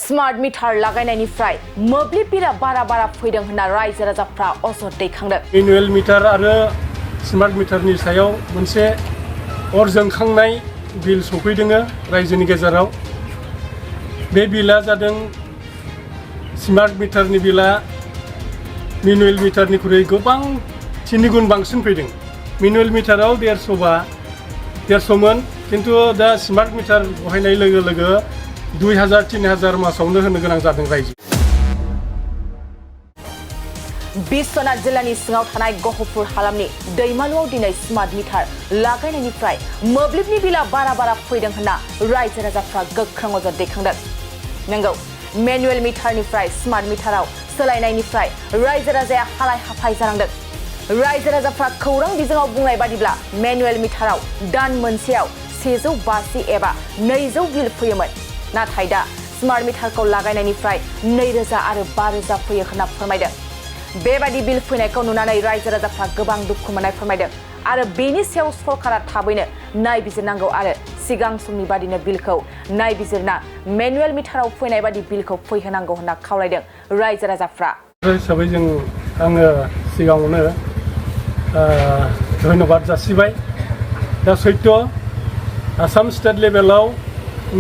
Smart Metre लागायनायनिफ्राय मोब्लिब बिला बारा फैदों होनना रायजो राजाफ्रा अजद दैखांदों। मेनुएल मिटार आरो स्मार्ट मिटारनि सायाव मोनसे अर जोंखांनाय बिल सफैदों रायजोनि गेजेराव। बे बिला जादों स्मार्ट मिटारनि बिला मेनुएल मिटारनिख्रुइ गोबां 3 गुन बांसिन फैदों। मेनुएल मिटाराव 150 मोन, किन्तु दा स्मार्ट मिटार बहायनाय लोगो लोगो 2000-3000 मासावनो होनो गोनां जादों रायजो। बिश्वनाथ जिल्लानि सिङाव थानाय गहपुर हालामनि दैमालुआव दिनै स्मार्ट मिटार लागायनायनिफ्राय मोब्लिबनि बिला बारा फैदों होनना रायजो राजाफ्रा गोख्रों अजद दैखांदों। नंगौ, मेनुएल मिटारनिफ्राय स्मार्ट मिटाराव सोलायनायनिफ्राय रायजो राजाया हालाय हाफाय जानांदों। रायजो राजाफ्रा खौरां बिजोङाव बुंनाय बादिब्ला मेनुएल मिटाराव दान मोनसेयाव 150 एबा 200 बिल फैयोमोन, नाथाय दा स्मार्ट मिटारखौ लागायनायनिफ्राय 2000 आरो 5000 फैयो होनना फोरमायदों। बेबादि बिल फैनायखौ नुनानै रायजो राजाफ्रा गोबां दुखु मोननाय फोरमायदों आरो बेनि सायाव सरकारा थाबैनो नायबिजिरनांगौ आरो सिगां समनि बादिनो बिलखौ नायबिजिरना मेनुएल मिटाराव फैनाय बादि बिलखौ फैहोनांगौ होनना खावलायदों रायजो राजाफ्रा। हिसाबै आङो सिगाङावनो धन्यबाद जासिबाय। दा सैथो आसाम स्टेट लेभेलाव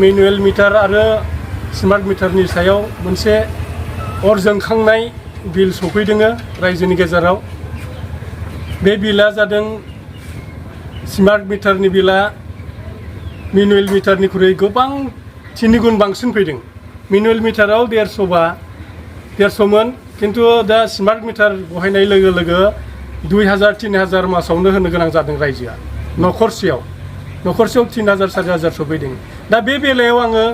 मेनुएल मिटार आरो स्मार्ट मिटारनि सायाव मोनसे अर जोंखांनाय बिल सफैदों रायजोनि गेजेराव। बे बिला जादों स्मार्ट मिटारनि बिला मेनुएल मिटारनिख्रुइ गोबां 3 गुन बांसिन फैदों। मेनुएल मिटाराव 150 मोन, किन्तु दा स्मार्ट मिटार बहायनाय लोगो लोगो 2000-3000 मासावनो होनो गोनां जादों रायजोआ। न'खरसेयाव 3000-4000 सफैदों। दा बे बेलायाव आङो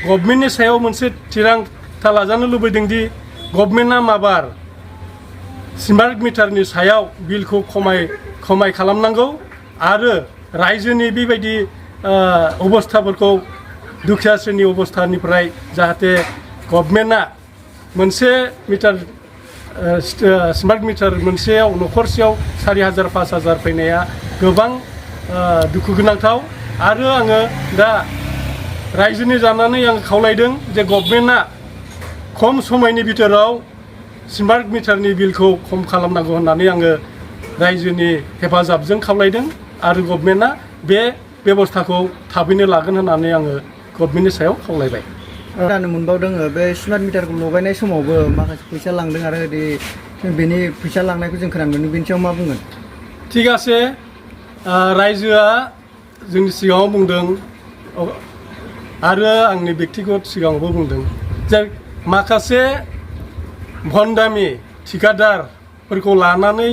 गभर्नमेन्टनि सायाव मोनसे थिरांथा लाजानो लुबैदों दि गभर्नमेन्टआ माबार स्मार्ट मिटारनि सायाव बिलखौ खमाय खालामनांगौ आरो रायजोनि बेबायदि अबस्थाफोरखौ दुखिया श्रेणी अबस्थानिफ्राय जाहाथे गभर्नमेन्टआ मोनसे मिटार स्मार्ट मिटार मोनसेयाव न'खरसेयाव 4000-5000 फैनाया गोबां दुखु गोनांथाव। आरो आङो दा रायजोनि जानानै आं खावलायदों जे गभर्नमेन्टआ खम समयनि बिथोराव स्मार्ट मिटारनि बिलखौ खम खालामनांगौ होननानै आङो रायजोनि हेफाजाबजों खावलायदों आरो गभर्नमेन्टआ बे बेबस्थाखौ थाबैनो लागोन होननानै आङो गभर्नमेन्टनि सायाव खावलायबाय। खोनानो मोनबावदों बे स्मार्ट मिटारखौ लगायनाय समावबो माखासे फैसा लांदों आरो बेनि फैसा लांनायखौ जों खोनानो मोनदों। बेनि सायाव मा बुंगोन? थिग आसे, रायजोआ जोंनि सिगाङाव बुंदों आरो आंनि बेक्तिगत सिगाङावबो बुंदों जे माखासे भन्डामि थिकादारफोरखौ लानानै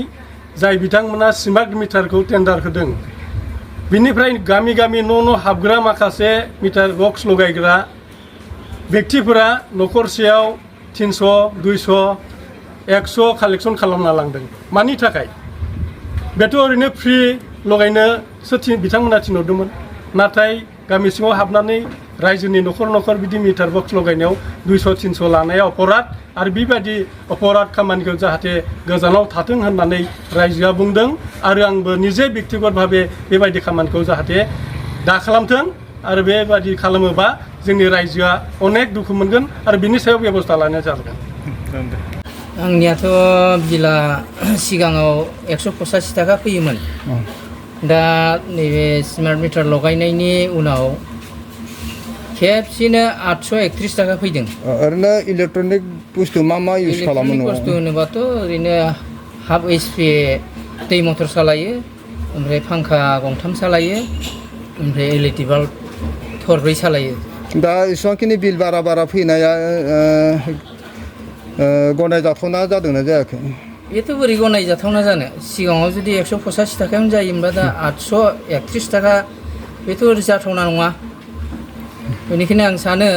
जाय बिथांमोना स्मार्ट मिटारखौ टेन्डार होदों, बिनिफ्राय गामि न' हाबग्रा माखासे मिटार बक्स लगायग्रा बेक्तिफोरा न'खरसेयाव 300, 200, 100 कालेक्सन खालामना लांदों। मानि थाखाय? बेथ' ओरैनो फ्रि लगायनोसो बिथांमोना थिनहरदोंमोन, नाथाय गामि सिङाव हाबनानै रायजोनि न'खर बिदि मिटार बक्स लगायनायाव 200-300 लानाया अपराध आरो बेबायदि अपराध खामानिखौ जाहाथे गोजानाव थाथों होननानै रायजोआ बुंदों आरो आंबो निजे बेक्तिगत भाबे बेबायदि खामानिखौ जाहाथे दा खालामथों आरो बेबायदि खालामोबा जोंनि रायजोआ अनेक दुखु मोनगोन आरो बिनि सायाव बेबस्था लानाया जागोन। आंनियाथ' बिला सिगाङाव 185 थाखा फैयोमोन। दा नैबे स्मार्ट मिटार लगायनायनि उनाव खेबसेनो 831 थाखा फैदों। ओरैनो इलेक्ट्रनिक बुस्थु मा इउज खालामो? इलेक्ट्रनिक बुस्थु होनोबाथ' ओरैनो हाफ HP दै मटर सालायो, ओमफ्राय फांखा 2 सालायो, ओमफ्राय LED बाल्ब 4 सालायो। दा एसेबांखिनि बिल बारा फैनाया गनायजाथावना जादोंना जायाखै? बेथ' बोरै गनायजाथावना जानो? सिगाङाव जुदि 185 थाखायावनो जायोमोनबा दा 831 थाखा, बेथ' जाथावना नङा। बेनिखायनो आं सानो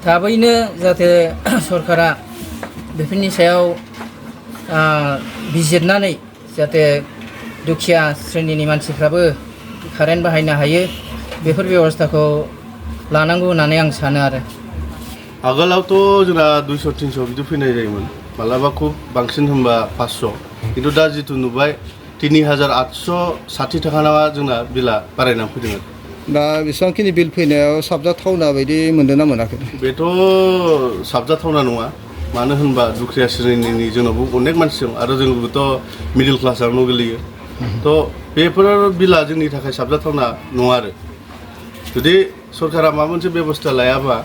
थाबैनो जाहाथे सरकारा बेफोरनि सायाव बिजिरनानै जाहाथे दुखिया श्रेणिनि मानसिफ्राबो कारेन्ट बाहायनो हायो, बेफोर बेबस्थाखौ लानांगौ होननानै आं सानो आरो। आगोलावथ' जोंना 200-300 बिदि फैनाय जायोमोन, मालाबा खुब बांसिन होनबा 500, किन्तु दा जितु नुबाय 3860 थाखा जोंना बिला बारायनानै फैदों। दा बेसेबांखिनि बिल फैनायाव साबजाथावना बायदि मोनदों ना मोनाखै बेथ' साबजाथावना नङा मानो होनबा दुखिया श्रेणिनि जोंनावबो अनेक मानसि दं आरो जोंबोथ' मिडिल क्लासावनो गोलैयो थ' बेफोर बिला जोंनि थाखाय साबजाथावना नङा आरो जुदि सरकारा माबा मोनसे बेबस्था लायाबा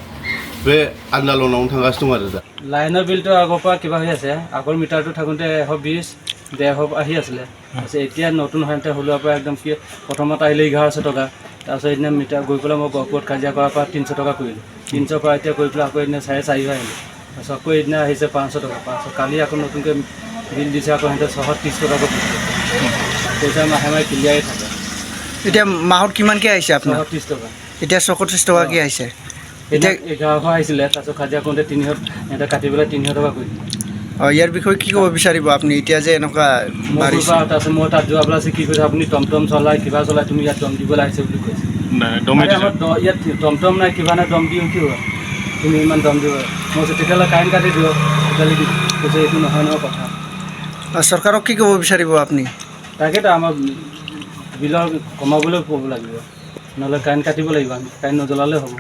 बे आन्दोलनावनो थांगासिनो दं आरो दा লাইনৰ বিলটো আগৰ পৰা কিবা হৈ আছে আগৰ মিটাৰটো থাকোঁতে 120 150 আহি আছিলে তাৰপিছত এতিয়া নতুন হওঁতে হ'লোৱাৰ পৰা একদম কি প্ৰথমত আহিলে 1100 টকা তাৰপিছত এদিনা মিটাৰ গৈ পেলাই মই গহপুৰত কাজিয়া কৰাৰ পৰা 300 টকা কৰিলোঁ 300 পৰা এতিয়া গৈ পেলাই আকৌ এদিনা 450 আহিলোঁ তাৰপিছত আকৌ এদিনা আহিছে 500 টকা 500 কালি আকৌ নতুনকৈ বিল দিছে আকৌ সিহঁতে 630 টকা পইচা মাহে মাহে ক্লিয়াৰে থাকে এতিয়া মাহত কিমানকৈ আহিছে আপোনাৰ 630 টকা এতিয়া 630 টকাকৈ আহিছে এতিয়া 1100 আহিছিলে তাৰপিছত কাজিয়া কৰোঁতে 300 সিহঁতে কাটি পেলাই 300 টকা কৰিলে ইয়াৰ বিষয়ে কি ক'ব বিচাৰিব আপুনি এতিয়া যে এনেকুৱা বাঢ়িছে তাৰপিছত মই তাত যোৱা পেলাই কি কৈছে আপুনি টমটম চলাই কিবা চলাই তুমি ইয়াত দম দিবলৈ আহিছে বুলি কৈছে ইয়াত টমটম নাই কিবা নাই দম দিওঁ কি হয় তুমি ইমান দম দিব মই কৈছোঁ তেতিয়াহ'লে কাৰেণ্ট কাটি দিয়ক তেতিয়াহ'লে কৈছে এইটো নহয় নহয় কথা চৰকাৰক কি ক'ব বিচাৰিব আপুনি তাকেতো আমাৰ বিলৰ কমাবলৈ ক'ব লাগিব নহ'লে কাৰেণ্ট কাটিব লাগিব আমি কাৰেণ্ট নজ্বলালে হ'ব